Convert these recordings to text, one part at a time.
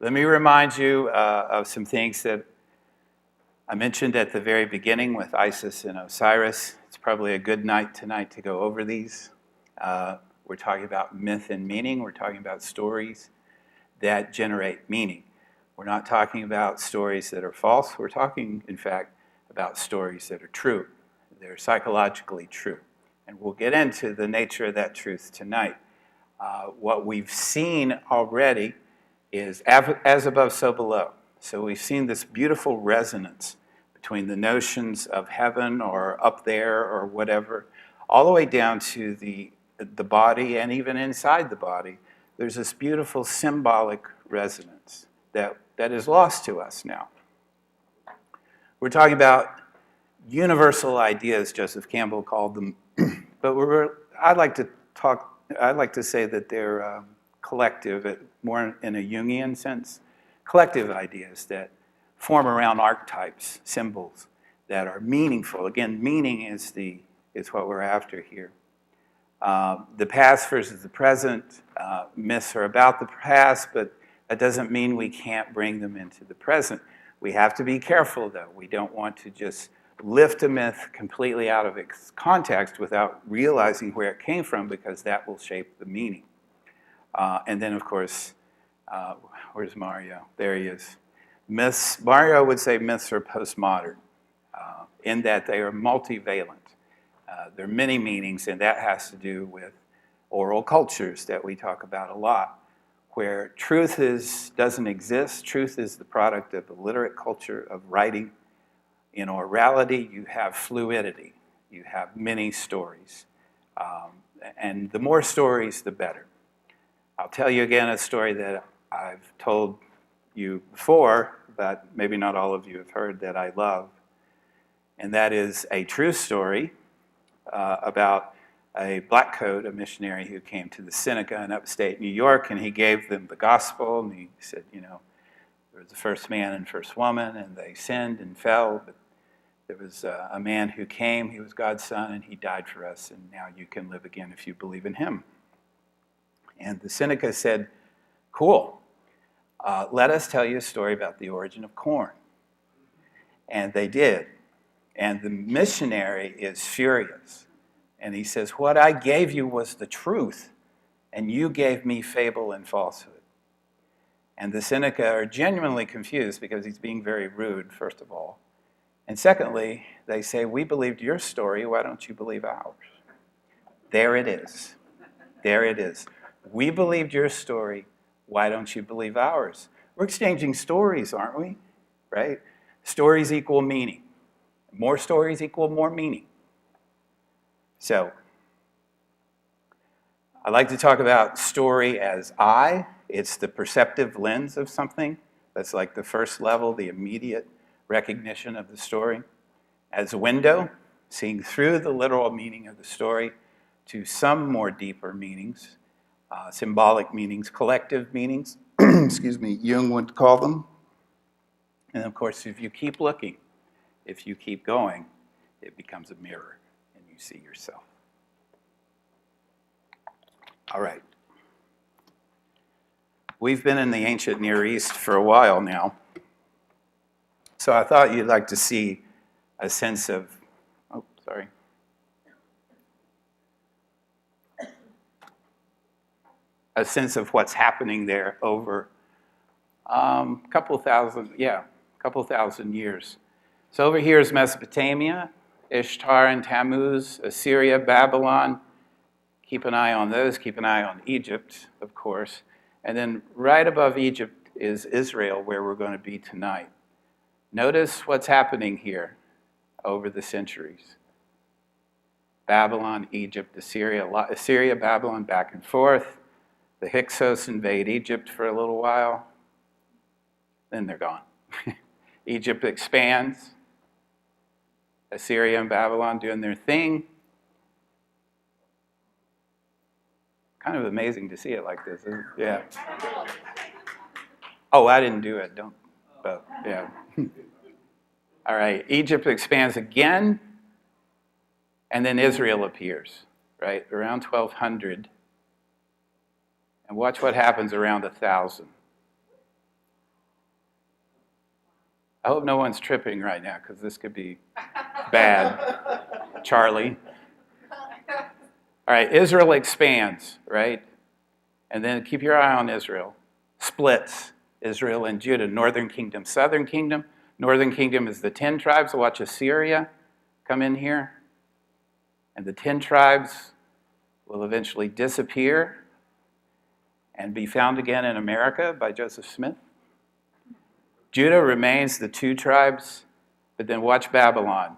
Let me remind you of some things that I mentioned at the very beginning with Isis and Osiris. It's probably a good night tonight to go over these. We're talking about myth and meaning. We're talking about stories that generate meaning. We're not talking about stories that are false. We're talking, in fact, about stories that are true. They're psychologically true. And we'll get into the nature of that truth tonight. What we've seen already is as above, so below. So we've seen this beautiful resonance between the notions of heaven or up there or whatever, all the way down to the body, and even inside the body. There's this beautiful symbolic resonance that is lost to us now. We're talking about universal ideas, Joseph Campbell called them, but I'd like to say that they're collective, more in a Jungian sense, collective ideas that form around archetypes, symbols that are meaningful. Again, meaning is what we're after here. The past versus the present. Myths are about the past, but that doesn't mean we can't bring them into the present. We have to be careful, though. We don't want to just lift a myth completely out of its context without realizing where it came from, because that will shape the meaning. And then, of course, where's Mario? There he is. Myths, Mario would say myths are postmodern, in that they are multivalent. There are many meanings, and that has to do with oral cultures that we talk about a lot, where truth doesn't exist. Truth is the product of the literate culture of writing. In orality, you have fluidity. You have many stories. And the more stories, the better. I'll tell you again a story that I've told you before, but maybe not all of you have heard, that I love. And that is a true story about a black coat, a missionary who came to the Seneca in upstate New York, and he gave them the gospel, and he said, there was the first man and first woman, and they sinned and fell, but there was a man who came, he was God's son, and he died for us, and now you can live again if you believe in him. And the Seneca said, cool, let us tell you a story about the origin of corn. And they did. And the missionary is furious. And he says, what I gave you was the truth, and you gave me fable and falsehood. And the Seneca are genuinely confused because he's being very rude, first of all. And secondly, they say, we believed your story, why don't you believe ours? There it is. There it is. We believed your story, why don't you believe ours? We're exchanging stories, aren't we? Right? Stories equal meaning. More stories equal more meaning. So, I like to talk about story as I. It's the perceptive lens of something. That's like the first level, the immediate recognition of the story. As a window, seeing through the literal meaning of the story to some more deeper meanings, symbolic meanings, collective meanings, excuse me, Jung would call them. And of course, if you keep looking, if you keep going, it becomes a mirror and you see yourself. All right. We've been in the ancient Near East for a while now. So I thought you'd like to see a sense of, a sense of what's happening there over a couple thousand years. So over here is Mesopotamia, Ishtar and Tammuz, Assyria, Babylon. Keep an eye on those. Keep an eye on Egypt, of course. And then right above Egypt is Israel, where we're going to be tonight. Notice what's happening here over the centuries. Babylon, Egypt, Assyria, Babylon, back and forth. The Hyksos invade Egypt for a little while. Then they're gone. Egypt expands. Assyria and Babylon doing their thing. Kind of amazing to see it like this, isn't it? Yeah. Oh, I didn't do it. Don't. But yeah. All right. Egypt expands again, and then Israel appears, right? Around 1200. And watch what happens around 1000. I hope no one's tripping right now because this could be bad. Charlie. All right, Israel expands, right? And then keep your eye on Israel. Splits, Israel and Judah, northern kingdom, southern kingdom. Northern kingdom is the 10 tribes. Watch Assyria come in here. And the 10 tribes will eventually disappear and be found again in America by Joseph Smith. Judah remains the 2 tribes, but then watch Babylon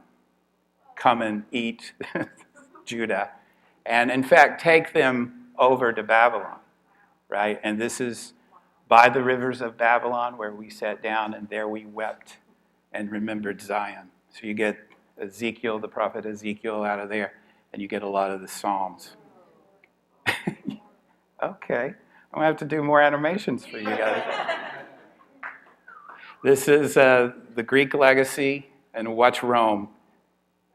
come and eat Judah. And in fact, take them over to Babylon, right? And this is by the rivers of Babylon where we sat down and there we wept and remembered Zion. So you get Ezekiel, the prophet Ezekiel out of there, and you get a lot of the Psalms. Okay, I'm gonna have to do more animations for you guys. This is the Greek legacy, and watch Rome.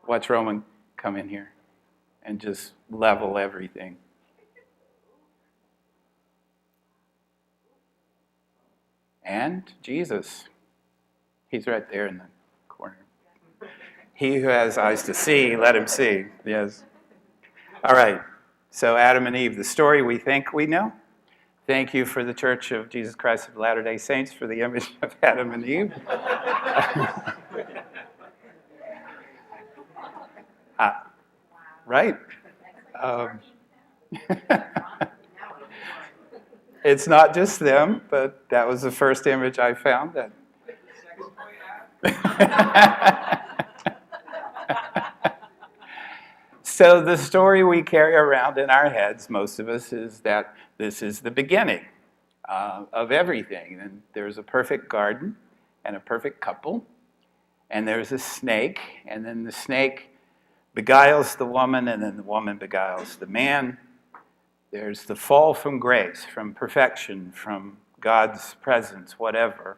Watch Roman come in here and just level everything. And Jesus, he's right there in the corner. He who has eyes to see, let him see. Yes. All right. So Adam and Eve, the story we think we know. Thank you for the Church of Jesus Christ of Latter-day Saints for the image of Adam and Eve. Right? It's not just them, but that was the first image I found. So the story we carry around in our heads, most of us, is that this is the beginning of everything. And there's a perfect garden and a perfect couple, and there's a snake, and then the snake beguiles the woman, and then the woman beguiles the man. There's the fall from grace, from perfection, from God's presence, whatever.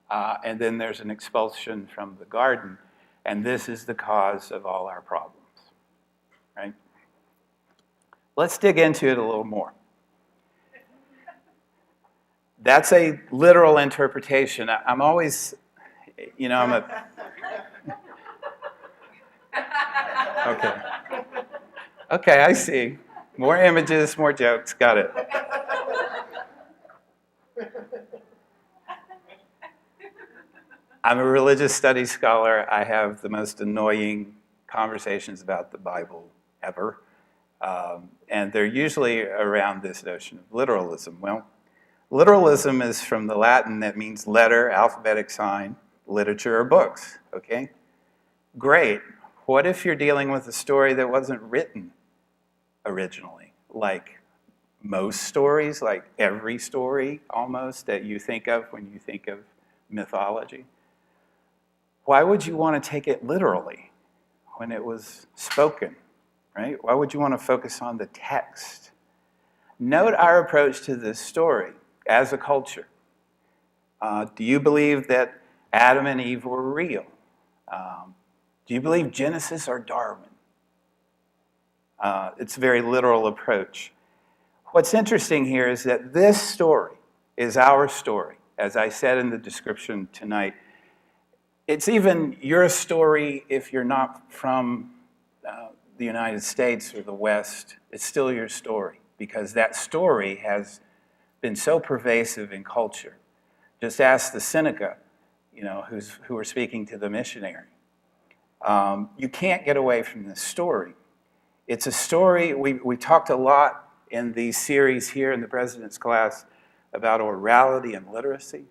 And then there's an expulsion from the garden. And this is the cause of all our problems. Right? Let's dig into it a little more. That's a literal interpretation. I'm always, I'm a... Okay. Okay, I see. More images, more jokes. Got it. I'm a religious studies scholar. I have the most annoying conversations about the Bible ever. And they're usually around this notion of literalism. Well, literalism is from the Latin that means letter, alphabetic sign, literature, or books. Okay? Great. What if you're dealing with a story that wasn't written originally? Like most stories, like every story almost that you think of when you think of mythology. Why would you want to take it literally when it was spoken, right? Why would you want to focus on the text? Note our approach to this story as a culture. Do you believe that Adam and Eve were real? Do you believe Genesis or Darwin? It's a very literal approach. What's interesting here is that this story is our story. As I said in the description tonight, it's even your story if you're not from the United States or the West. It's still your story because that story has been so pervasive in culture. Just ask the Seneca, who were speaking to the missionary. You can't get away from this story. It's a story, we talked a lot in these series here in the President's class about orality and literacy,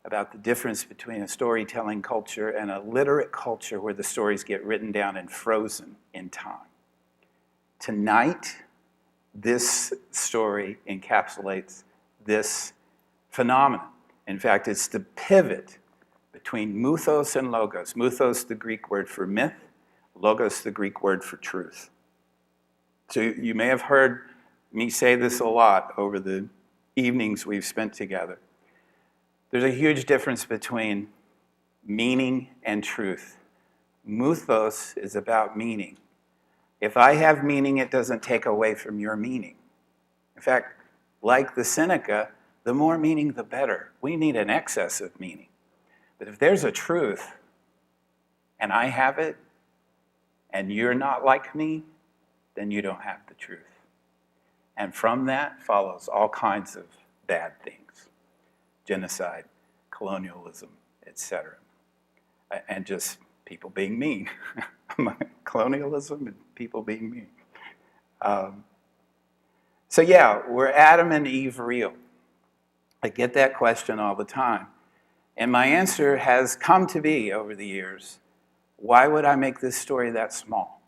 about the difference between a storytelling culture and a literate culture where the stories get written down and frozen in time. Tonight, this story encapsulates this phenomenon. In fact, it's the pivot between mythos and logos. Mythos, the Greek word for myth, logos, the Greek word for truth. So you may have heard me say this a lot over the evenings we've spent together. There's a huge difference between meaning and truth. Mythos is about meaning. If I have meaning, it doesn't take away from your meaning. In fact, like the Seneca, the more meaning, the better. We need an excess of meaning. But if there's a truth, and I have it, and you're not like me, then you don't have the truth. And from that follows all kinds of bad things. Genocide, colonialism, etc. And just people being mean. Colonialism and people being mean. So yeah, were Adam and Eve real? I get that question all the time. And my answer has come to be over the years, why would I make this story that small?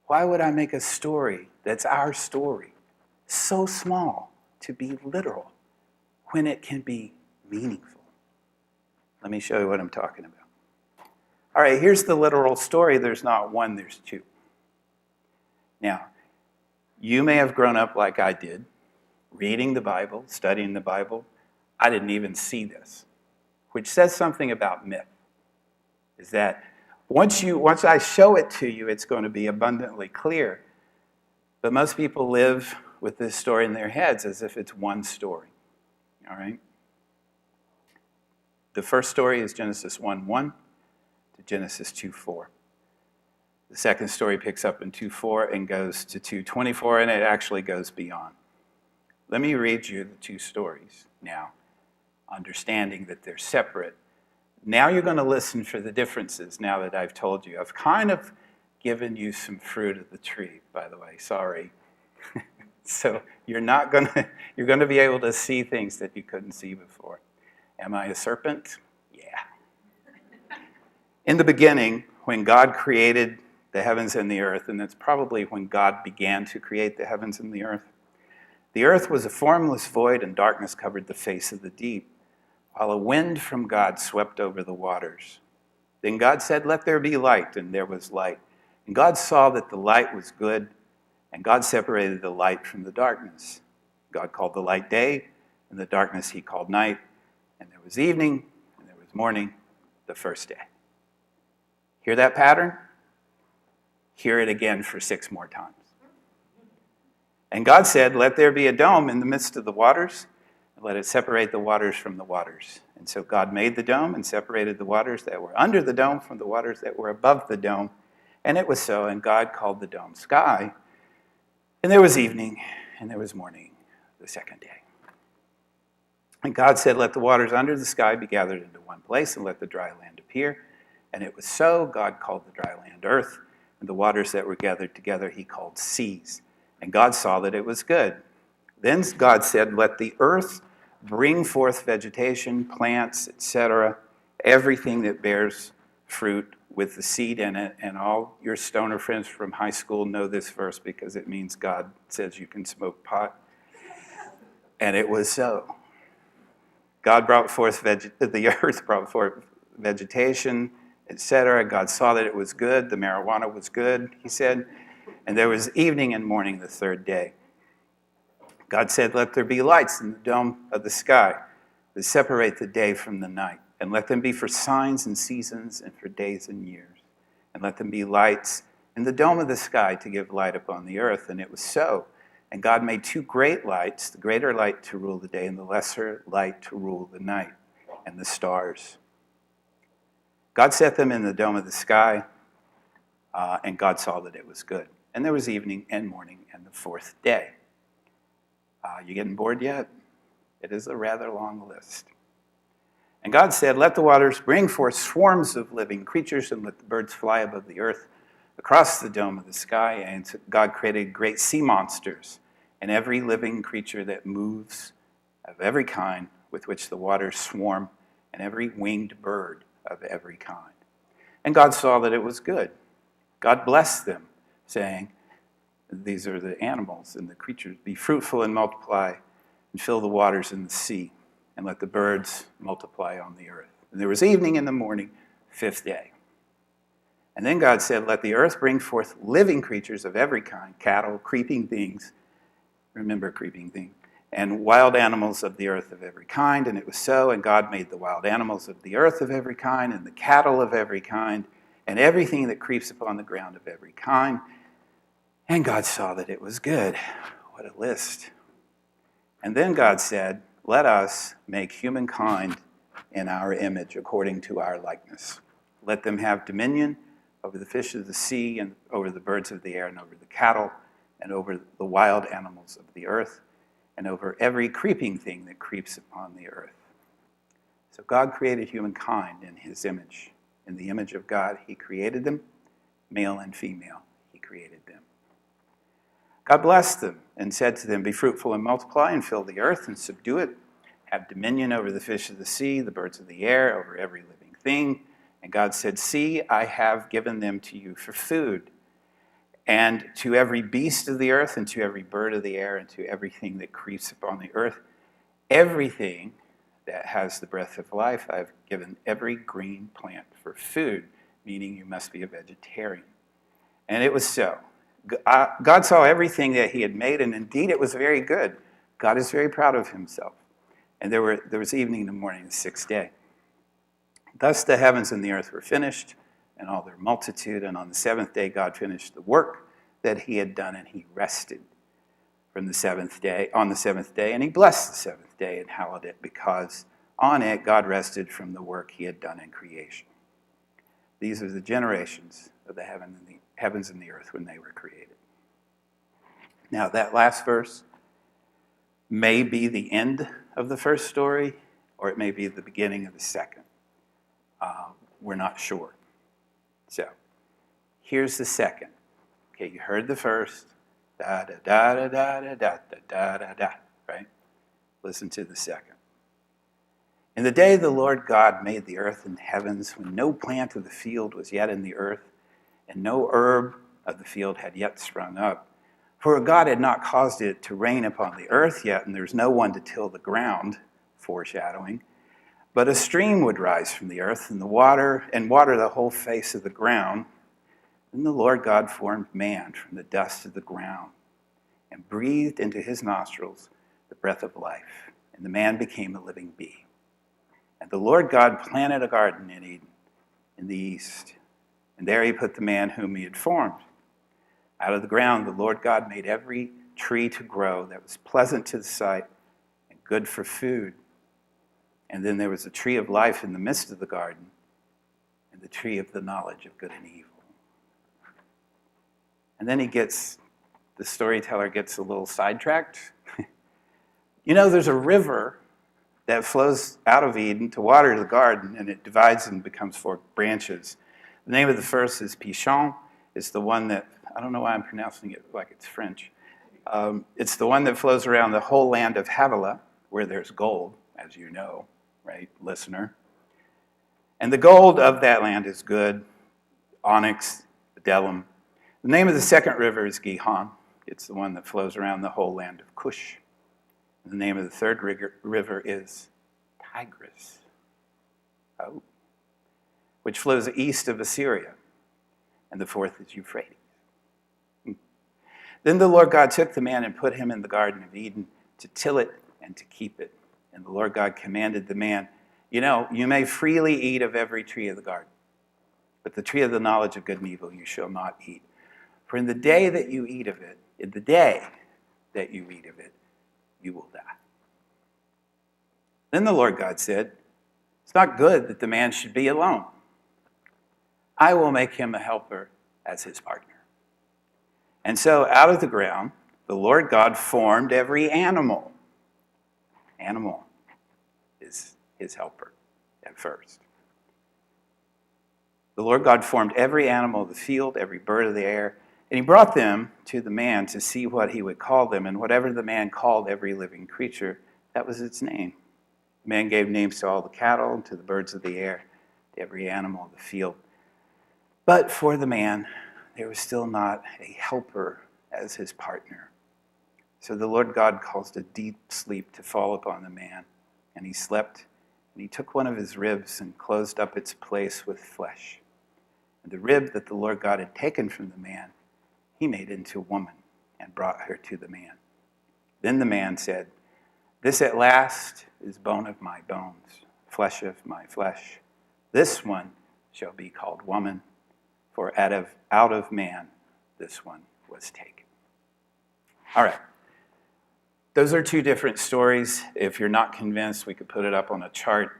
Why would I make a story that's our story so small to be literal when it can be meaningful? Let me show you what I'm talking about. All right, here's the literal story. There's not one, there's two. Now, you may have grown up like I did, reading the Bible, studying the Bible. I didn't even see this, which says something about myth. Is that once I show it to you, it's going to be abundantly clear. But most people live with this story in their heads as if it's one story. All right? The first story is Genesis 1:1 to Genesis 2:4. The second story picks up in 2:4 and goes to 2:24, and it actually goes beyond. Let me read you the two stories now, understanding that they're separate. Now you're going to listen for the differences now that I've told you. I've kind of given you some fruit of the tree, by the way. Sorry. So you're going to be able to see things that you couldn't see before. Am I a serpent? Yeah. In the beginning, when God created the heavens and the earth, and that's probably when God began to create the heavens and the earth was a formless void, and darkness covered the face of the deep, while a wind from God swept over the waters. Then God said, "Let there be light," and there was light. And God saw that the light was good, and God separated the light from the darkness. God called the light day, and the darkness he called night. And there was evening, and there was morning, the first day. Hear that pattern? Hear it again for 6 more times. And God said, "Let there be a dome in the midst of the waters, and let it separate the waters from the waters." And so God made the dome and separated the waters that were under the dome from the waters that were above the dome. And it was so, and God called the dome sky. And there was evening, and there was morning, the second day. And God said, "Let the waters under the sky be gathered into one place, and let the dry land appear." And it was so. God called the dry land earth, and the waters that were gathered together he called seas. And God saw that it was good. Then God said, "Let the earth bring forth vegetation, plants, etc., everything that bears fruit with the seed in it." And all your stoner friends from high school know this verse because it means God says you can smoke pot. And it was so. God brought forth, the earth brought forth vegetation, etc. God saw that it was good. The marijuana was good, he said. And there was evening and morning the third day. God said, "Let there be lights in the dome of the sky that separate the day from the night. And let them be for signs and seasons and for days and years. And let them be lights in the dome of the sky to give light upon the earth." And it was so. And God made 2 great lights, the greater light to rule the day and the lesser light to rule the night, and the stars. God set them in the dome of the sky, and God saw that it was good. And there was evening and morning and the 4th day. You getting bored yet? It is a rather long list. And God said, "Let the waters bring forth swarms of living creatures, and let the birds fly above the earth across the dome of the sky." And God created great sea monsters and every living creature that moves of every kind with which the waters swarm, and every winged bird of every kind. And God saw that it was good. God blessed them, saying, these are the animals and the creatures, "Be fruitful and multiply, and fill the waters in the sea, and let the birds multiply on the earth." And there was evening and the morning, 5th day. And then God said, "Let the earth bring forth living creatures of every kind, cattle, creeping things," remember creeping things, "and wild animals of the earth of every kind." And it was so. And God made the wild animals of the earth of every kind, and the cattle of every kind, and everything that creeps upon the ground of every kind. And God saw that it was good. What a list. And then God said, "Let us make humankind in our image, according to our likeness. Let them have dominion over the fish of the sea, and over the birds of the air, and over the cattle, and over the wild animals of the earth, and over every creeping thing that creeps upon the earth. So God created humankind in his image. In the image of God, he created them, male and female, he created them. God blessed them and said to them, "Be fruitful and multiply, and fill the earth and subdue it. Have dominion over the fish of the sea, the birds of the air, over every living thing." And God said, "See, I have given them to you for food, and to every beast of the earth, and to every bird of the air, and to everything that creeps upon the earth, everything that has the breath of life, I've given every green plant for food," meaning you must be a vegetarian. And it was so. God saw everything that he had made, and indeed it was very good. God is very proud of himself. And there was evening and morning, the sixth day. Thus the heavens and the earth were finished, and all their multitude. And on the seventh day, God finished the work that he had done, and he rested on the seventh day. And he blessed the seventh day and hallowed it, because on it God rested from the work he had done in creation. These are the generations of the heavens and the earth when they were created. Now, that last verse may be the end of the first story, or it may be the beginning of the second. We're not sure. So, here's the second. Okay, you heard the first. Da da da da da da da da da da. Right? Listen to the second. In the day the Lord God made the earth and heavens, when no plant of the field was yet in the earth, and no herb of the field had yet sprung up. For God had not caused it to rain upon the earth yet, and there's no one to till the ground, foreshadowing. But a stream would rise from the earth and water the whole face of the ground. Then the Lord God formed man from the dust of the ground, and breathed into his nostrils the breath of life, and the man became a living being. And the Lord God planted a garden in Eden, in the east, and there he put the man whom he had formed. Out of the ground the Lord God made every tree to grow that was pleasant to the sight and good for food. And then there was a tree of life in the midst of the garden, and the tree of the knowledge of good and evil. And then the storyteller gets a little sidetracked. You know, there's a river that flows out of Eden to water the garden, and it divides and becomes 4 branches. The name of the first is Pishon. It's the one that, I don't know why I'm pronouncing it like it's French. It's the one that flows around the whole land of Havilah, where there's gold, as you know, right, listener? And the gold of that land is good, onyx, bdellium. The name of the second river is Gihon. It's the one that flows around the whole land of Cush. And the name of the third river is Tigris, which flows east of Assyria. And the fourth is Euphrates. Then the Lord God took the man and put him in the Garden of Eden to till it and to keep it. And the Lord God commanded the man, you know, you may freely eat of every tree of the garden, but the tree of the knowledge of good and evil you shall not eat. For in the day that you eat of it, you will die. Then the Lord God said, it's not good that the man should be alone. I will make him a helper as his partner. And so out of the ground, the Lord God formed every animal. Animal is his helper at first. The Lord God formed every animal of the field, every bird of the air, and he brought them to the man to see what he would call them. And whatever the man called every living creature, that was its name. The man gave names to all the cattle, to the birds of the air, to every animal of the field. But for the man, there was still not a helper as his partner. So the Lord God caused a deep sleep to fall upon the man, and he slept, and he took one of his ribs and closed up its place with flesh. And the rib that the Lord God had taken from the man, he made into a woman and brought her to the man. Then the man said, this at last is bone of my bones, flesh of my flesh. This one shall be called woman, for out of man this one was taken. All right. Those are 2 different stories. If you're not convinced, we could put it up on a chart.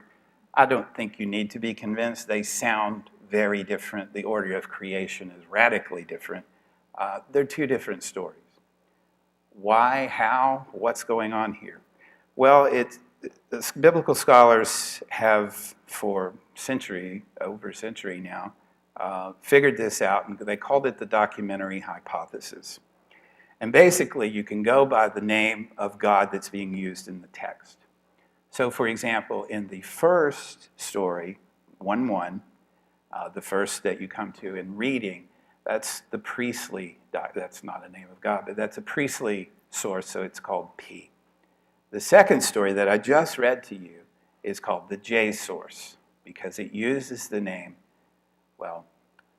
I don't think you need to be convinced. They sound very different. The order of creation is radically different. They're two different stories. Why, how, what's going on here? Well, biblical scholars have for over a century now, figured this out, and they called it the documentary hypothesis. And basically, you can go by the name of God that's being used in the text. So, for example, in the first story, 1:1, the first that you come to in reading, that's the priestly, that's not a name of God, but that's a priestly source, so it's called P. The second story that I just read to you is called the J source, because it uses the name, well,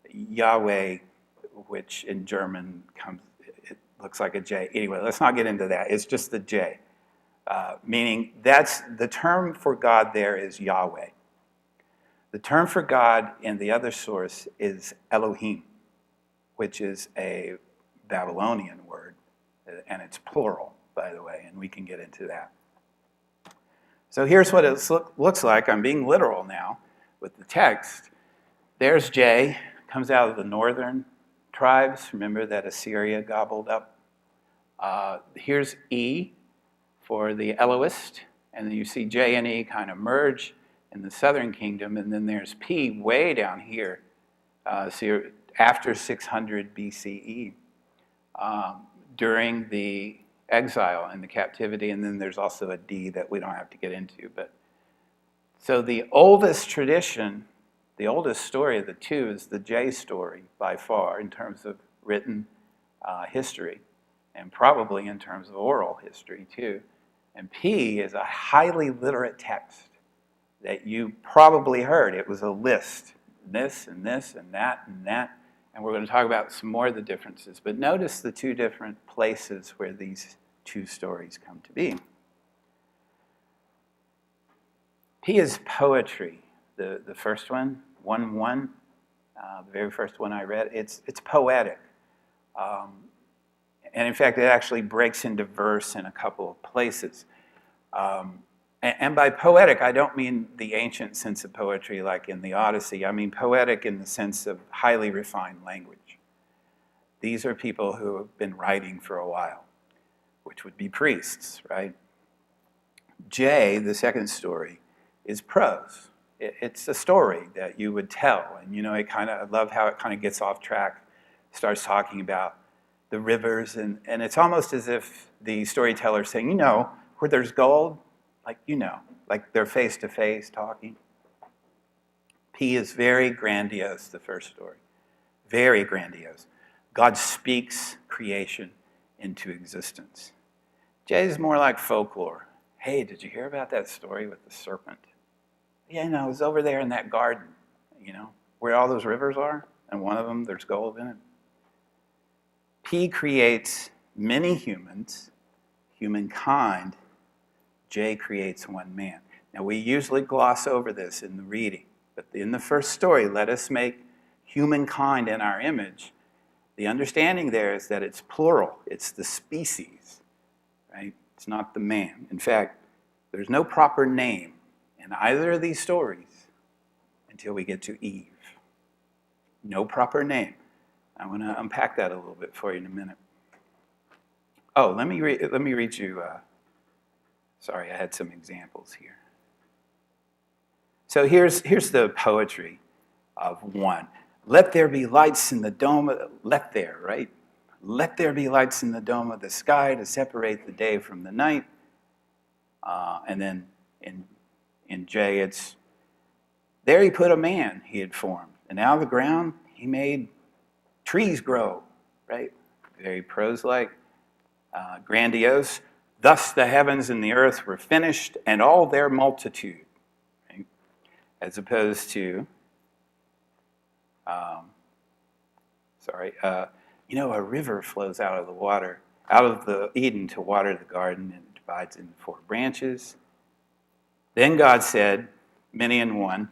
Yahweh, which in German it looks like a J. Anyway, let's not get into that. It's just the J, meaning that's the term for God there is Yahweh. The term for God in the other source is Elohim, which is a Babylonian word, and it's plural, by the way, and we can get into that. So here's what it looks like. I'm being literal now with the text. There's J, comes out of the northern tribes. Remember that Assyria gobbled up. Here's E for the Elohist, and then you see J and E kind of merge in the southern kingdom, and then there's P way down here, so you're after 600 BCE, during the exile and the captivity, and then there's also a D that we don't have to get into. But so the oldest tradition, the oldest story of the two is the J story by far in terms of written history, and probably in terms of oral history too. And P is a highly literate text that you probably heard. It was a list, this and this and that and that. And we're going to talk about some more of the differences. But notice the two different places where these two stories come to be. P is poetry. The first one, 1:1, the very first one I read, it's poetic. And in fact, it actually breaks into verse in a couple of places. And by poetic, I don't mean the ancient sense of poetry like in the Odyssey. I mean poetic in the sense of highly refined language. These are people who have been writing for a while, which would be priests, right? J, the second story, is prose. It's a story that you would tell. And you know, I love how it kind of gets off track, starts talking about the rivers, and it's almost as if the storyteller's saying, you know, where there's gold, like they're face-to-face talking. P is very grandiose, the first story. Very grandiose. God speaks creation into existence. J is more like folklore. Hey, did you hear about that story with the serpent? Yeah, no, it was over there in that garden, where all those rivers are, and one of them, there's gold in it. P creates many humans, humankind. J creates one man. Now, we usually gloss over this in the reading, but in the first story, let us make humankind in our image. The understanding there is that it's plural. It's the species, right? It's not the man. In fact, there's no proper name in either of these stories until we get to Eve. No proper name. I want to unpack that a little bit for you in a minute. Oh, let me read you. Sorry, I had some examples here. So here's the poetry of 1. Let there be lights in the dome. Let there be lights in the dome of the sky to separate the day from the night. And then in J, it's, there he put a man he had formed. And out of the ground, he made trees grow, right? Very prose-like, grandiose. Thus the heavens and the earth were finished, and all their multitude. Right? As opposed to, a river flows out of the Eden to water the garden, and it divides into 4 branches. Then God said, many in one,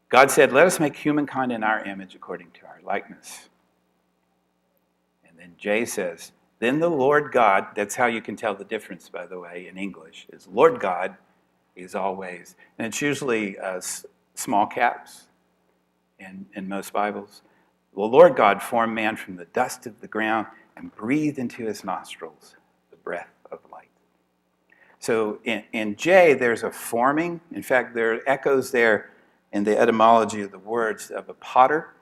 God said, let us make humankind in our image according to our likeness. And then J says, then the Lord God, that's how you can tell the difference, by the way, in English, is Lord God He's always. And it's usually small caps in most Bibles. The Lord God formed man from the dust of the ground and breathed into his nostrils the breath of life. So in J, there's a forming. In fact, there are echoes there in the etymology of the words of a potter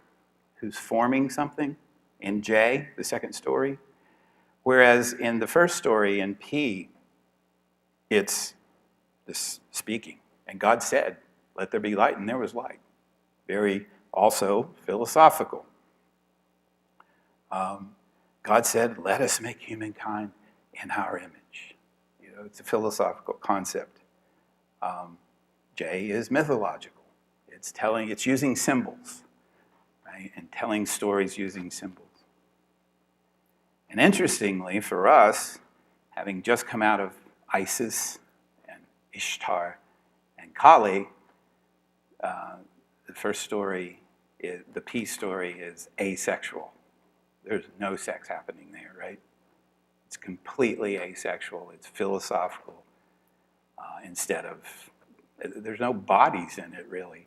who's forming something in J, the second story. Whereas in the first story, in P, it's this speaking. And God said, let there be light, and there was light. Very also philosophical. God said, let us make humankind in our image. It's a philosophical concept. J is mythological. It's using symbols, right? And telling stories using symbols. And interestingly, for us, having just come out of Isis and Ishtar and Kali, the first story, the P story, is asexual. There's no sex happening there, right? It's completely asexual. It's philosophical instead of, there's no bodies in it, really.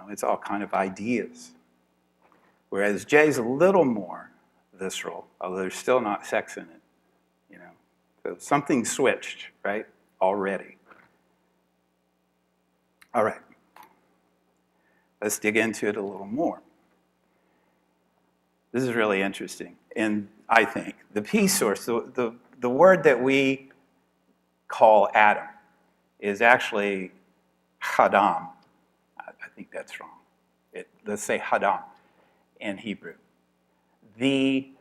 It's all kind of ideas. Whereas J's a little more visceral, although there's still not sex in it. So something switched, right, already. All right. Let's dig into it a little more. This is really interesting. And I think the P source, the word that we call Adam, is actually Hadam. I think that's wrong. Let's say Hadam in Hebrew. The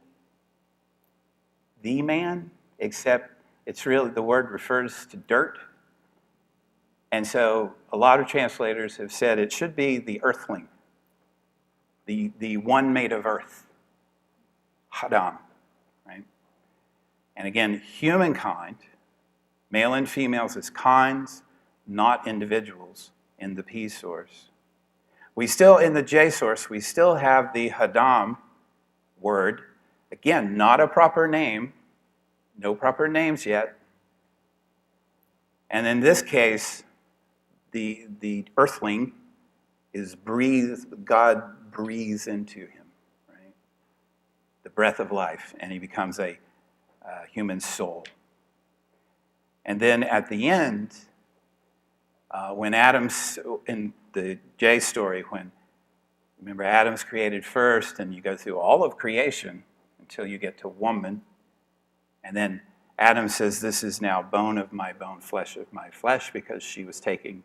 man, except it's really, the word refers to dirt. And so a lot of translators have said it should be the earthling, the one made of earth, Hadam, right? And again, humankind, male and females as kinds, not individuals in the P source. We still, in the J source, we still have the Hadam word. Again, not a proper name, no proper names yet. And in this case, the earthling is breathed, God breathes into him, right? The breath of life, and he becomes a human soul. And then at the end, when Adam's, in the J story, remember Adam's created first, and you go through all of creation until you get to woman, and then Adam says, this is now bone of my bone, flesh of my flesh, because she was taken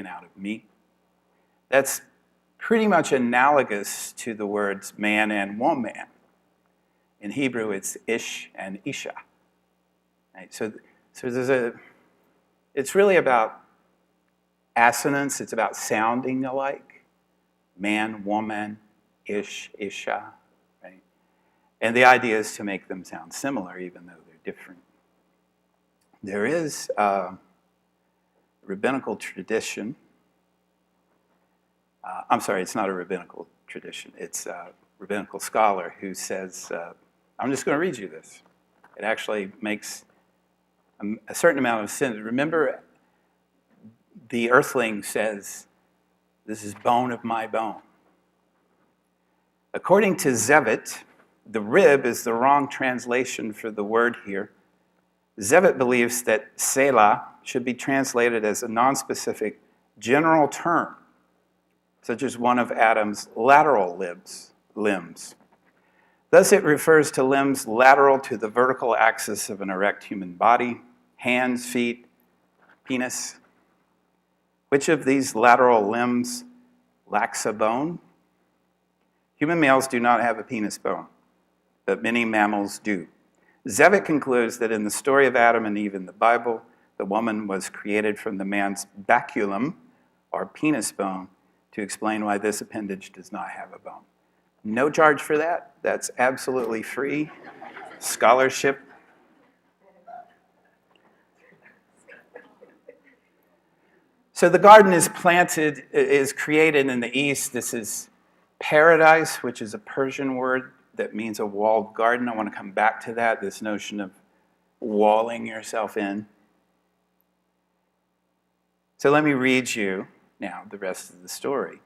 out of me. That's pretty much analogous to the words man and woman. In Hebrew, it's ish and isha. Right? So it's really about assonance. It's about sounding alike. Man, woman, ish, isha. Right? And the idea is to make them sound similar, even though they're different. There is a rabbinical tradition. I'm sorry, it's not a rabbinical tradition. It's a rabbinical scholar who says, I'm just going to read you this. It actually makes a certain amount of sense. Remember, the earthling says, this is bone of my bone. According to Zevet, the rib is the wrong translation for the word here. Zevet believes that Selah should be translated as a nonspecific general term, such as one of Adam's lateral limbs. Thus, it refers to limbs lateral to the vertical axis of an erect human body, hands, feet, penis. Which of these lateral limbs lacks a bone? Human males do not have a penis bone, but many mammals do. Zevet concludes that in the story of Adam and Eve in the Bible, the woman was created from the man's baculum, or penis bone, to explain why this appendage does not have a bone. No charge for that. That's absolutely free scholarship. So the garden is created in the east. This is paradise, which is a Persian word that means a walled garden. I want to come back to that, this notion of walling yourself in. So let me read you now the rest of the story.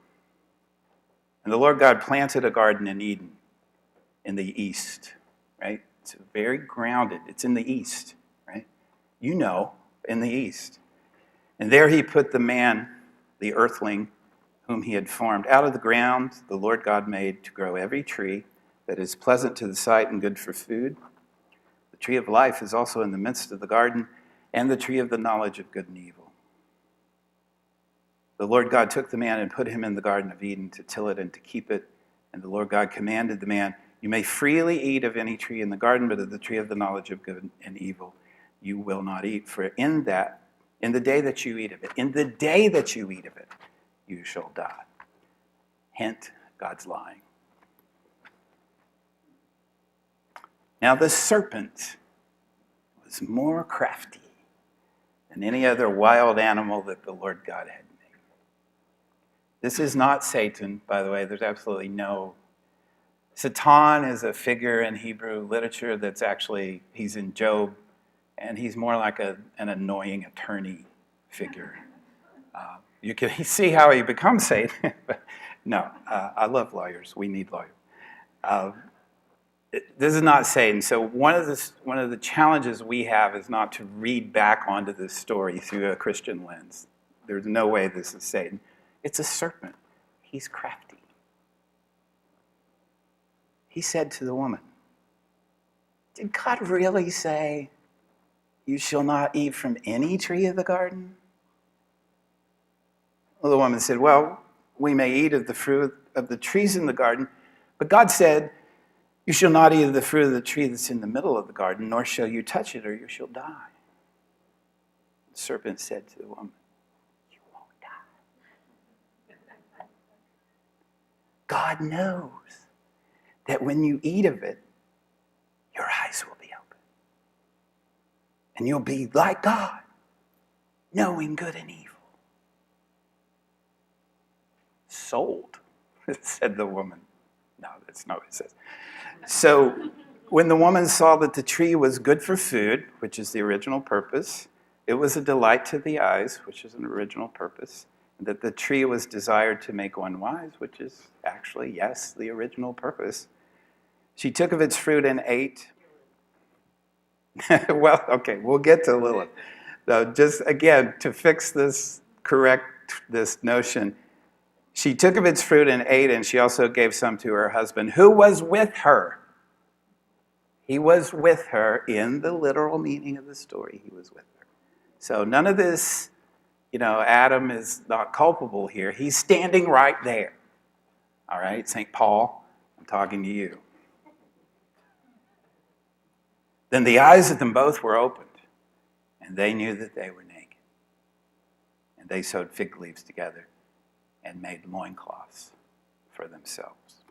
And the Lord God planted a garden in Eden in the east, right? It's very grounded. It's in the east, right? You know, in the east. And there he put the man, the earthling, whom he had formed. Out of the ground the Lord God made to grow every tree that is pleasant to the sight and good for food. The tree of life is also in the midst of the garden, and the tree of the knowledge of good and evil. The Lord God took the man and put him in the Garden of Eden to till it and to keep it. And the Lord God commanded the man, "You may freely eat of any tree in the garden, but of the tree of the knowledge of good and evil you will not eat. For in the day that you eat of it, you shall die." Hint, God's lying. Now the serpent was more crafty than any other wild animal that the Lord God had made. This is not Satan, by the way. There's absolutely no... Satan is a figure in Hebrew literature that's actually, he's in Job, and he's more like an annoying attorney figure. You can see how he becomes Satan. But no, I love lawyers. We need lawyers. This is not Satan. So one of the challenges we have is not to read back onto this story through a Christian lens. There's no way this is Satan. It's a serpent. He's crafty. He said to the woman, "Did God really say, 'You shall not eat from any tree of the garden'?" Well, the woman said, "Well, we may eat of the fruit of the trees in the garden, but God said, 'You shall not eat of the fruit of the tree that's in the middle of the garden, nor shall you touch it, or you shall die.'" The serpent said to the woman, "You won't die." God knows that when you eat of it, your eyes will be open. And you'll be like God, knowing good and evil. "Sold," said the woman. No, that's not what it says. So when the woman saw that the tree was good for food, which is the original purpose, it was a delight to the eyes, which is an original purpose, and that the tree was desired to make one wise, which is actually, yes, the original purpose, she took of its fruit and ate. Well, okay, we'll get to Lilith. So just again, to fix this, correct this notion, she took of its fruit and ate, and she also gave some to her husband, who was with her. He was with her in the literal meaning of the story. He was with her. So none of this, Adam is not culpable here. He's standing right there. All right, St. Paul, I'm talking to you. Then the eyes of them both were opened, and they knew that they were naked. And they sewed fig leaves together and made loincloths for themselves.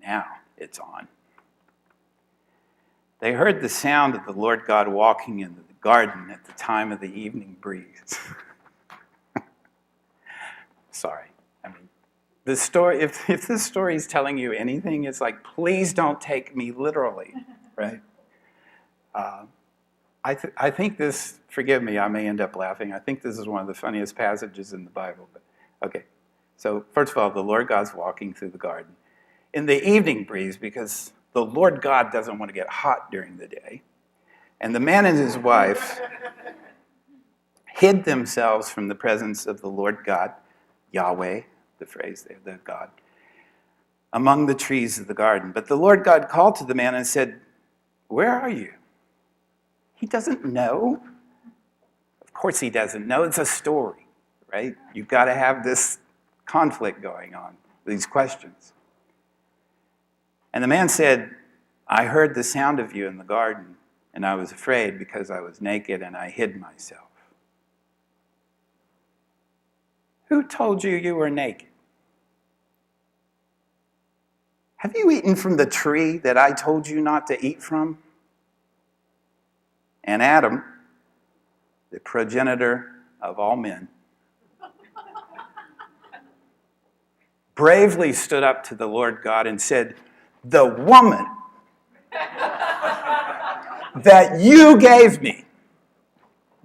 Now it's on. They heard the sound of the Lord God walking in the garden at the time of the evening breeze. Sorry. This story, if this story is telling you anything, it's like, please don't take me literally, right? I think this, forgive me, I may end up laughing. I think this is one of the funniest passages in the Bible. But okay, so first of all, the Lord God's walking through the garden in the evening breeze because the Lord God doesn't want to get hot during the day. And the man and his wife hid themselves from the presence of the Lord God, Yahweh, the phrase there, the God, among the trees of the garden. But the Lord God called to the man and said, "Where are you?" He doesn't know. Of course he doesn't know. It's a story, right? You've got to have this conflict going on, these questions. And the man said, "I heard the sound of you in the garden, and I was afraid because I was naked and I hid myself." Who told you you were naked? Have you eaten from the tree that I told you not to eat from? And Adam, the progenitor of all men, bravely stood up to the Lord God and said, "The woman that you gave me,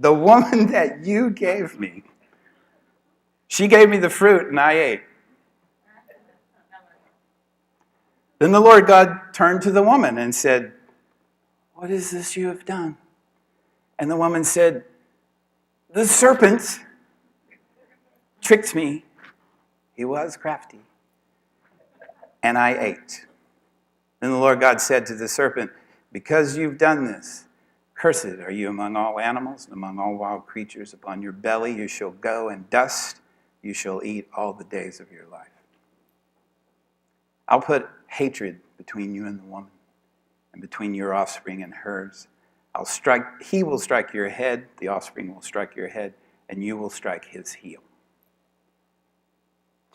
The woman that you gave me, she gave me the fruit and I ate. Then the Lord God turned to the woman and said, what is this you have done? And the woman said, the serpent tricked me. He was crafty. And I ate. Then the Lord God said to the serpent, because you've done this, cursed are you among all animals and among all wild creatures. Upon your belly you shall go, and dust you shall eat all the days of your life. I'll put hatred between you and the woman, and between your offspring and hers. He will strike your head, the offspring will strike your head, and you will strike his heel.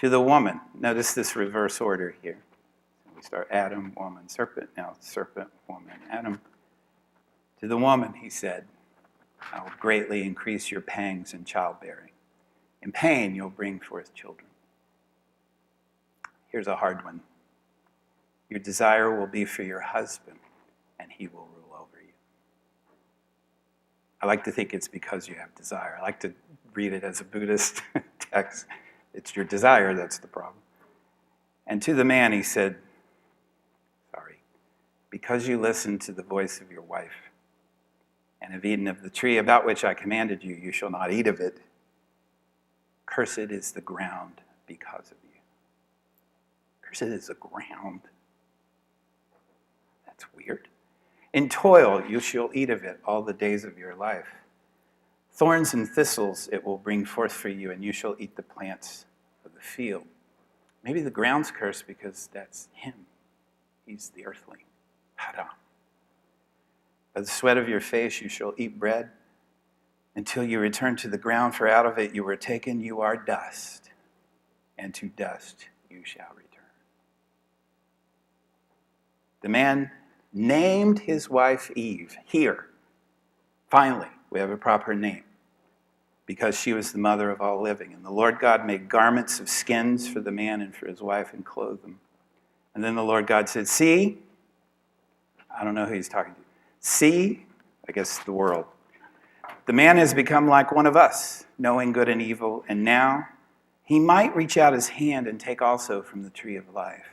To the woman, notice this reverse order here. We start Adam, woman, serpent, now serpent, woman, Adam. To the woman, he said, I will greatly increase your pangs in childbearing. In pain, you'll bring forth children. Here's a hard one. Your desire will be for your husband, and he will rule over you. I like to think it's because you have desire. I like to read it as a Buddhist text. It's your desire that's the problem. And to the man, he said, sorry, because you listened to the voice of your wife and have eaten of the tree about which I commanded you, you shall not eat of it. Cursed is the ground because of you. Cursed is the ground. That's weird. In toil you shall eat of it all the days of your life. Thorns and thistles it will bring forth for you, and you shall eat the plants of the field. Maybe the ground's cursed because that's him. He's the earthling. Adam. By the sweat of your face you shall eat bread until you return to the ground, for out of it you were taken. You are dust, and to dust you shall return. The man named his wife Eve. Here, finally, we have a proper name, because she was the mother of all living. And the Lord God made garments of skins for the man and for his wife and clothed them. And then the Lord God said, see, I don't know who he's talking to. See, I guess the world. The man has become like one of us, knowing good and evil, and now he might reach out his hand and take also from the tree of life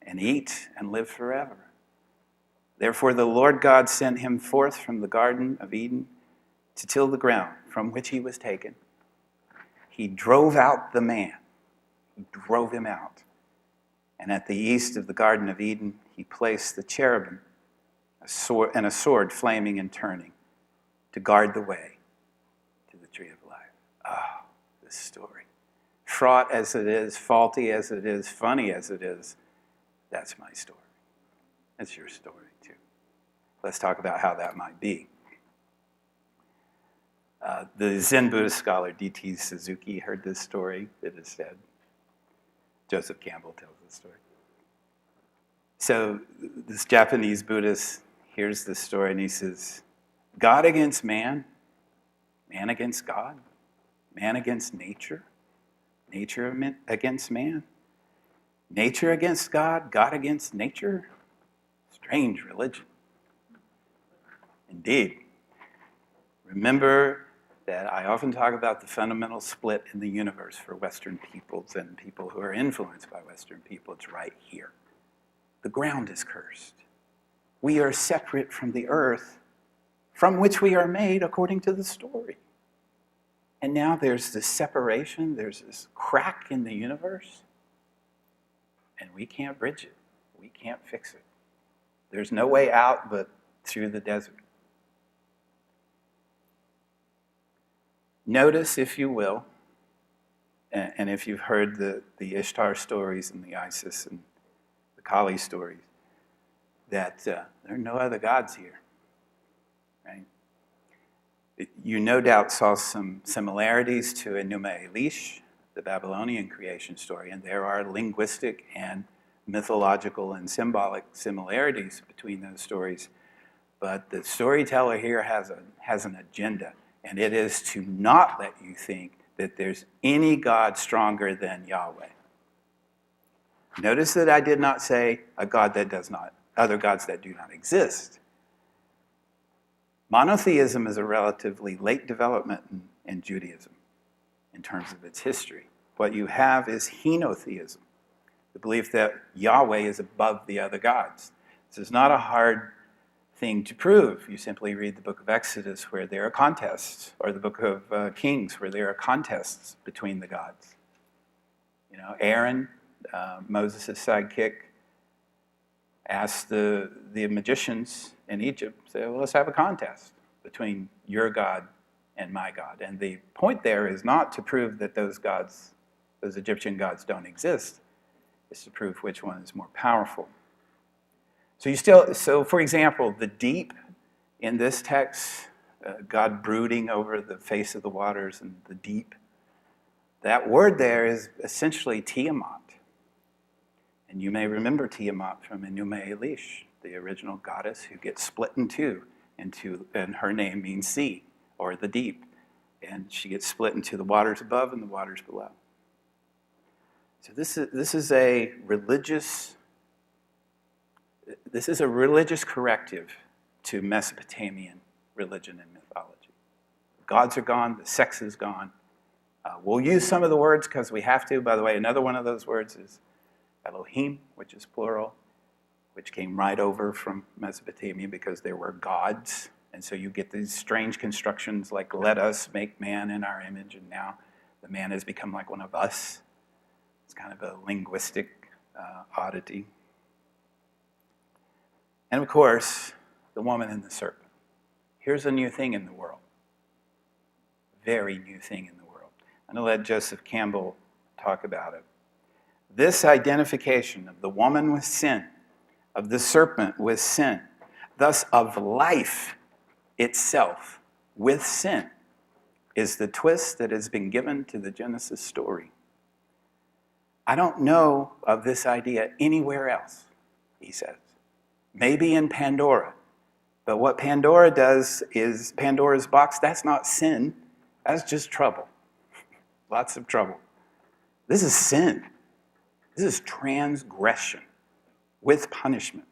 and eat and live forever. Therefore the Lord God sent him forth from the Garden of Eden to till the ground from which he was taken. He drove out the man. He drove him out. And at the east of the Garden of Eden, he placed the cherubim, a sword flaming and turning, to guard the way to the tree of life. Ah, this story. Fraught as it is, faulty as it is, funny as it is, that's my story. That's your story, too. Let's talk about how that might be. The Zen Buddhist scholar D.T. Suzuki heard this story. It is said. Joseph Campbell tells this story. So this Japanese Buddhist hears this story and he says, God against man, man against God, man against nature, nature against man, nature against God, God against nature. Strange religion. Indeed. Remember that I often talk about the fundamental split in the universe for Western peoples and people who are influenced by Western people. It's right here. The ground is cursed. We are separate from the earth from which we are made according to the story. And now there's this separation, there's this crack in the universe, and we can't bridge it. We can't fix it. There's no way out but through the desert. Notice, if you will, and if you've heard the Ishtar stories and the Isis and the Kali stories, that there are no other gods here, right? You no doubt saw some similarities to Enuma Elish, the Babylonian creation story, and there are linguistic and mythological and symbolic similarities between those stories. But the storyteller here has an agenda, and it is to not let you think that there's any God stronger than Yahweh. Notice that I did not say a God that does not, other gods that do not exist. Monotheism is a relatively late development in Judaism in terms of its history. What you have is henotheism, the belief that Yahweh is above the other gods. This is not a hard thing to prove. You simply read the book of Exodus where there are contests, or the book of Kings where there are contests between the gods. You know, Aaron, Moses' sidekick, asked the magicians in Egypt, say, well, let's have a contest between your God and my God. And the point there is not to prove that those gods, those Egyptian gods, don't exist. It's to prove which one is more powerful. So for example, the deep in this text, God brooding over the face of the waters and the deep, that word there is essentially Tiamat. And you may remember Tiamat from Enuma Elish, the original goddess who gets split in two, and her name means sea, or the deep. And she gets split into the waters above and the waters below. So this is a religious corrective to Mesopotamian religion and mythology. The gods are gone, the sex is gone. We'll use some of the words because we have to. By the way, another one of those words is Elohim, which is plural, which came right over from Mesopotamia because there were gods. And so you get these strange constructions like, let us make man in our image, and now the man has become like one of us. It's kind of a linguistic oddity. And of course, the woman and the serpent. Here's a new thing in the world. Very new thing in the world. I'm going to let Joseph Campbell talk about it. This identification of the woman with sin, of the serpent with sin, thus of life itself with sin, is the twist that has been given to the Genesis story. I don't know of this idea anywhere else, he says. Maybe in Pandora. But what Pandora does is Pandora's box, that's not sin. That's just trouble. Lots of trouble. This is sin. This is transgression with punishment.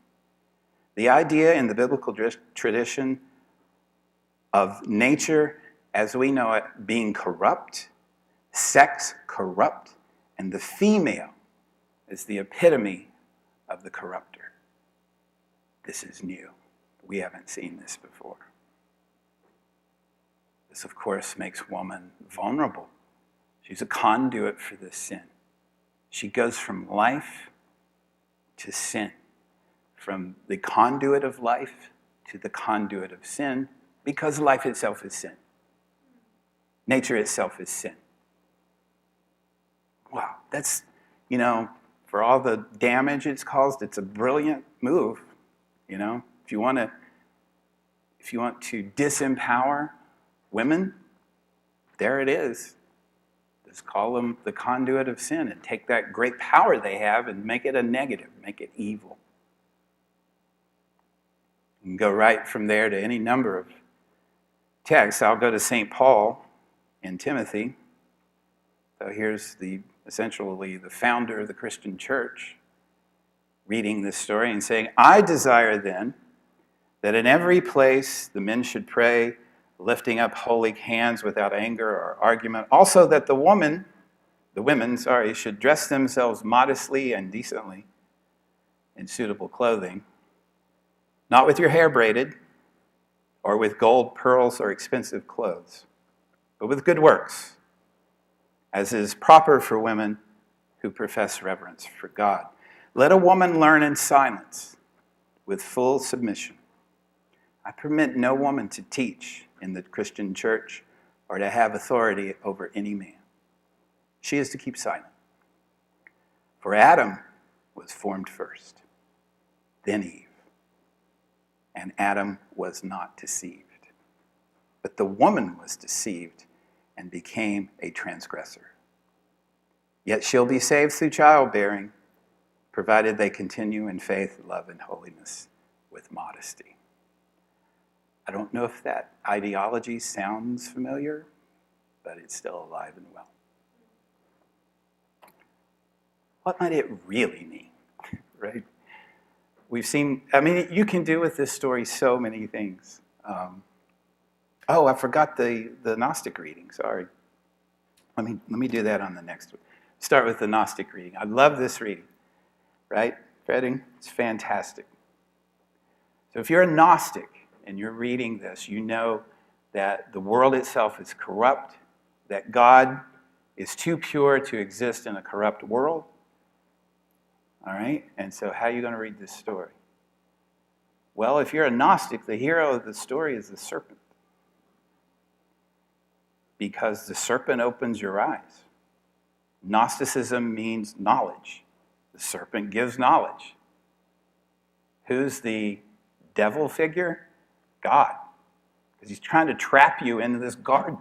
The idea in the biblical tradition of nature as we know it being corrupt, sex corrupt, and the female is the epitome of the corrupter. This is new. We haven't seen this before. This, of course, makes woman vulnerable. She's a conduit for this sin. She goes from life to sin, from the conduit of life to the conduit of sin, because life itself is sin. Nature itself is sin. Wow, that's, for all the damage it's caused, it's a brilliant move. If you want to disempower women, there it is. Just call them the conduit of sin and take that great power they have and make it a negative, make it evil. You can go right from there to any number of texts. I'll go to St. Paul in Timothy. So here's essentially the founder of the Christian church reading this story and saying, I desire then that in every place the men should pray, lifting up holy hands without anger or argument. Also that the women should dress themselves modestly and decently in suitable clothing, not with your hair braided or with gold, pearls, or expensive clothes, but with good works, as is proper for women who profess reverence for God. Let a woman learn in silence with full submission. I permit no woman to teach in the Christian church or to have authority over any man. She is to keep silent. For Adam was formed first, then Eve. And Adam was not deceived. But the woman was deceived and became a transgressor. Yet she'll be saved through childbearing, provided they continue in faith, love, and holiness with modesty. I don't know if that ideology sounds familiar, but it's still alive and well. What might it really mean, right? We've seen, you can do with this story so many things. Oh, I forgot the Gnostic reading. Sorry. Let me do that on the next one. Start with the Gnostic reading. I love this reading, right? Fretting, it's fantastic. So if you're a Gnostic and you're reading this, you know that the world itself is corrupt, that God is too pure to exist in a corrupt world. All right? And so how are you going to read this story? Well, if you're a Gnostic, the hero of the story is the serpent. Because the serpent opens your eyes. Gnosticism means knowledge. The serpent gives knowledge. Who's the devil figure? God. Because he's trying to trap you into this garden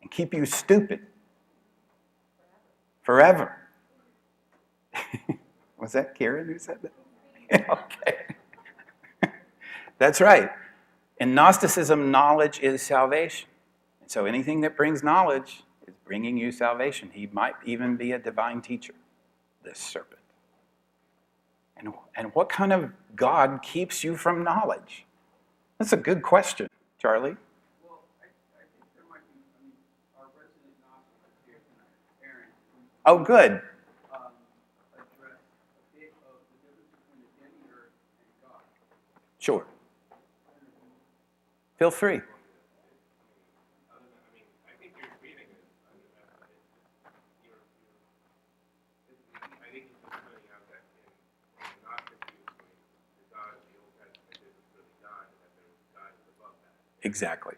and keep you stupid forever. Was that Karen who said that? Okay. That's right. In Gnosticism, knowledge is salvation. And so anything that brings knowledge is bringing you salvation. He might even be a divine teacher, this serpent. And what kind of God keeps you from knowledge? That's a good question, Charlie. Well, I think there might be, our resident Gnostic here tonight, Aaron, Oh, good. address a bit of the difference between the demiurge and God. Sure. Feel free. Exactly.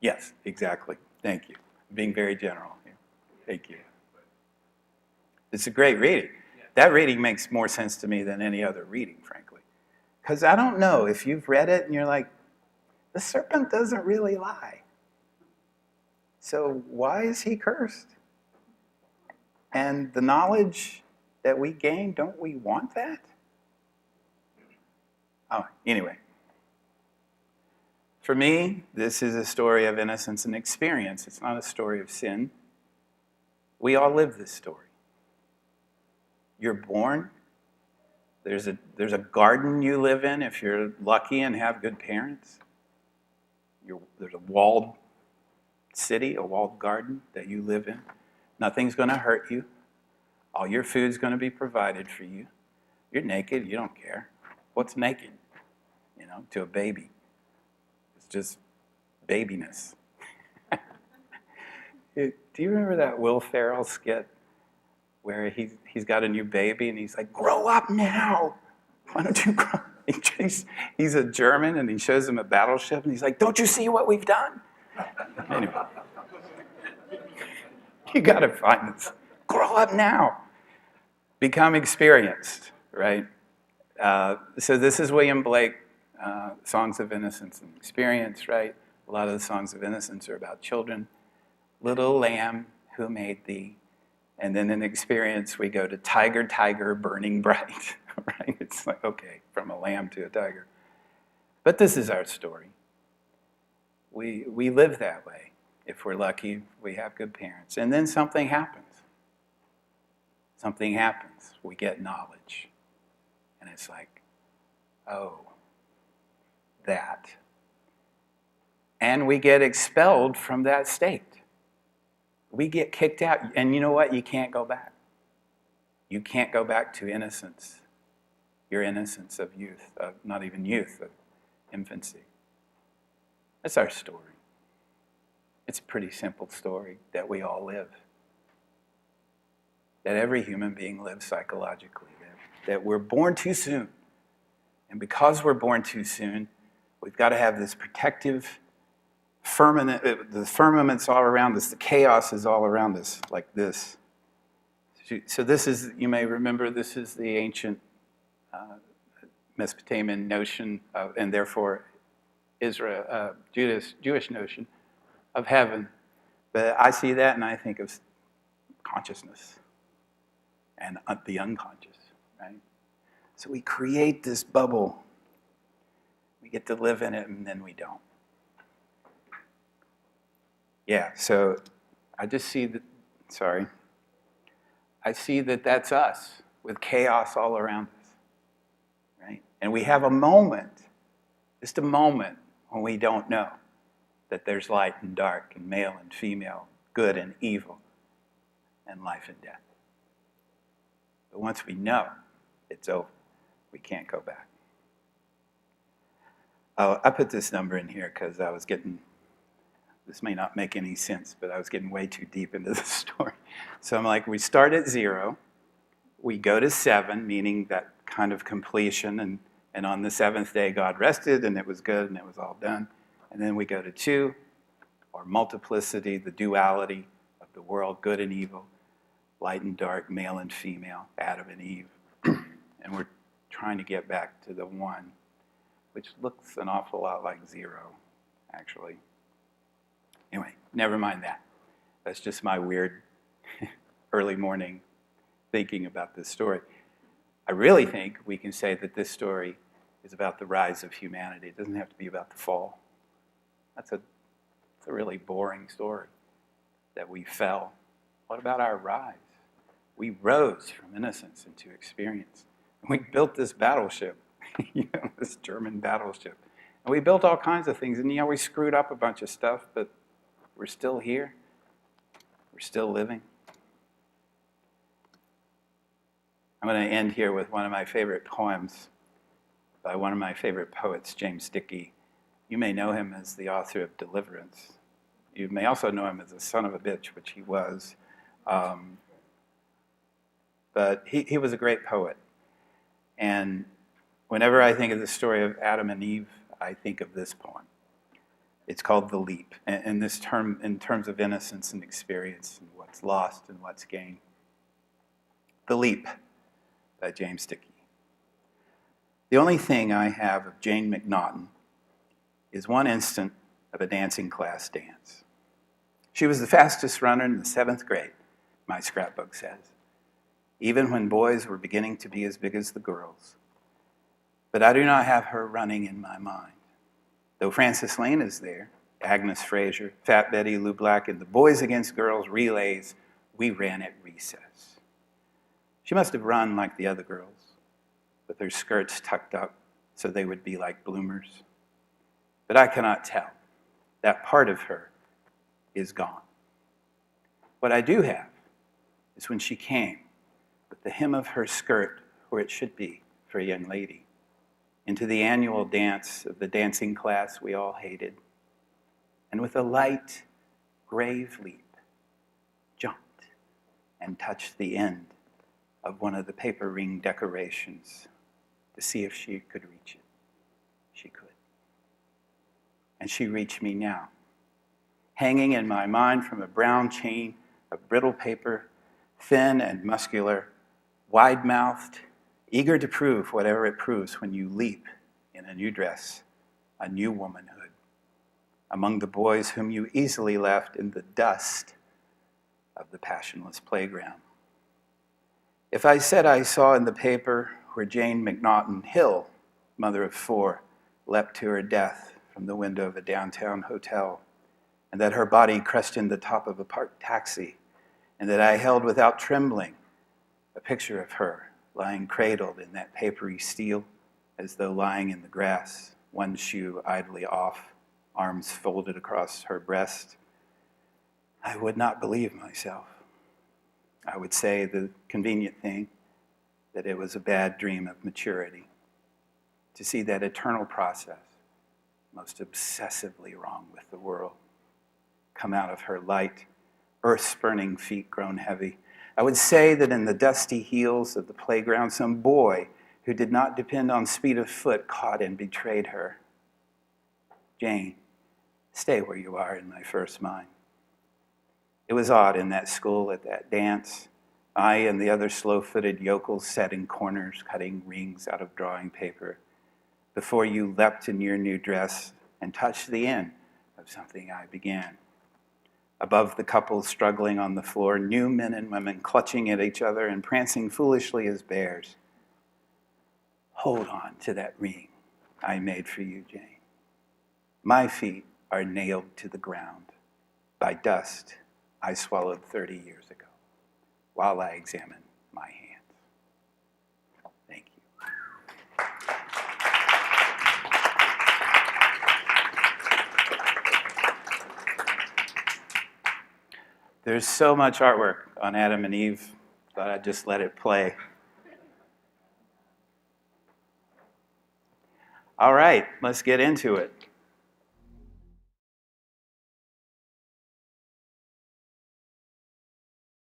Yes, exactly. Thank you. Being very general here. Thank you. It's a great reading. That reading makes more sense to me than any other reading, frankly. Because I don't know if you've read it and you're like, the serpent doesn't really lie. So why is he cursed? And the knowledge that we gain, don't we want that? Oh, anyway. For me, this is a story of innocence and experience. It's not a story of sin. We all live this story. You're born. There's a garden you live in if you're lucky and have good parents. There's a walled city, a walled garden that you live in. Nothing's going to hurt you. All your food's going to be provided for you. You're naked. You don't care. What's naked? To a baby. It's just babiness. Do you remember that Will Ferrell skit where he's got a new baby and he's like, grow up now. Why don't you grow? He's a German and he shows him a battleship and he's like, don't you see what we've done? Anyway, you got to find this. Grow up now. Become experienced, right? So this is William Blake, Songs of Innocence and Experience, right? A lot of the Songs of Innocence are about children. Little lamb, who made thee? And then in Experience, we go to tiger, tiger, burning bright, right? It's like, okay, from a lamb to a tiger. But this is our story. We live that way. If we're lucky, we have good parents. And then something happens. Something happens. We get knowledge. And it's like, oh, that. And we get expelled from that state. We get kicked out. And you know what? You can't go back. You can't go back to innocence. Your innocence of youth, of not even youth, of infancy. That's our story. It's a pretty simple story that we all live. That every human being lives psychologically. That we're born too soon. And because we're born too soon, we've got to have this protective firmament. The firmament's all around us. The chaos is all around us, like this. So this is, you may remember, this is the ancient Mesopotamian notion of, and therefore Israel, Jewish notion of heaven. But I see that and I think of consciousness and the unconscious, right? So we create this bubble. We get to live in it and then we don't. Yeah, so I just see that, I see that that's us with chaos all around us. And we have a moment, just a moment, when we don't know that there's light and dark and male and female, good and evil, and life and death. But once we know, it's over. We can't go back. I put this number in here because I was getting, this may not make any sense, but I was getting way too deep into the story. So I'm like, we start at 0, we go to 7, meaning that kind of completion, and on the 7th day God rested, and it was good, and it was all done. And then we go to 2, or multiplicity, the duality of the world, good and evil, light and dark, male and female, Adam and Eve. And we're trying to get back to the 1, which looks an awful lot like 0, actually. Anyway, never mind that. That's just my weird early morning thinking about this story. I really think we can say that this story is about the rise of humanity. It doesn't have to be about the fall. It's a really boring story, that we fell. What about our rise? We rose from innocence into experience. And we built this battleship, this German battleship. And we built all kinds of things. And we screwed up a bunch of stuff, but we're still here. We're still living. I'm going to end here with one of my favorite poems by one of my favorite poets, James Dickey. You may know him as the author of Deliverance. You may also know him as a son of a bitch, which he was. But he was a great poet. And whenever I think of the story of Adam and Eve, I think of this poem. It's called The Leap, and this term, in terms of innocence and experience, and what's lost and what's gained. The Leap by James Dickey. The only thing I have of Jane McNaughton is one instant of a dancing class dance. She was the fastest runner in the 7th grade, my scrapbook says, even when boys were beginning to be as big as the girls. But I do not have her running in my mind. Though Frances Lane is there, Agnes Fraser, Fat Betty Lou Black, and the boys against girls relays, we ran at recess. She must have run like the other girls, with her skirts tucked up so they would be like bloomers. But I cannot tell. That part of her is gone. What I do have is when she came, with the hem of her skirt where it should be for a young lady, into the annual dance of the dancing class we all hated, and with a light, grave leap, jumped and touched the end of one of the paper ring decorations to see if she could reach it. She could. And she reached me now, hanging in my mind from a brown chain of brittle paper, thin and muscular, wide-mouthed, eager to prove whatever it proves when you leap in a new dress, a new womanhood, among the boys whom you easily left in the dust of the passionless playground. If I said I saw in the paper where Jane McNaughton Hill, mother of 4, leapt to her death from the window of a downtown hotel, and that her body crushed in the top of a parked taxi, and that I held without trembling a picture of her lying cradled in that papery steel, as though lying in the grass, one shoe idly off, arms folded across her breast, I would not believe myself. I would say the convenient thing, that it was a bad dream of maturity, to see that eternal process, most obsessively wrong with the world, come out of her light, earth-spurning feet grown heavy. I would say that in the dusty heels of the playground, some boy who did not depend on speed of foot caught and betrayed her. Jane, stay where you are in my first mind. It was odd in that school at that dance. I and the other slow-footed yokels sat in corners cutting rings out of drawing paper before you leapt in your new dress and touched the end of something I began. Above the couples struggling on the floor, new men and women clutching at each other and prancing foolishly as bears. Hold on to that ring I made for you, Jane. My feet are nailed to the ground by dust I swallowed 30 years ago while I examine my hands. Thank you. There's so much artwork on Adam and Eve, but I just let it play. All right, let's get into it.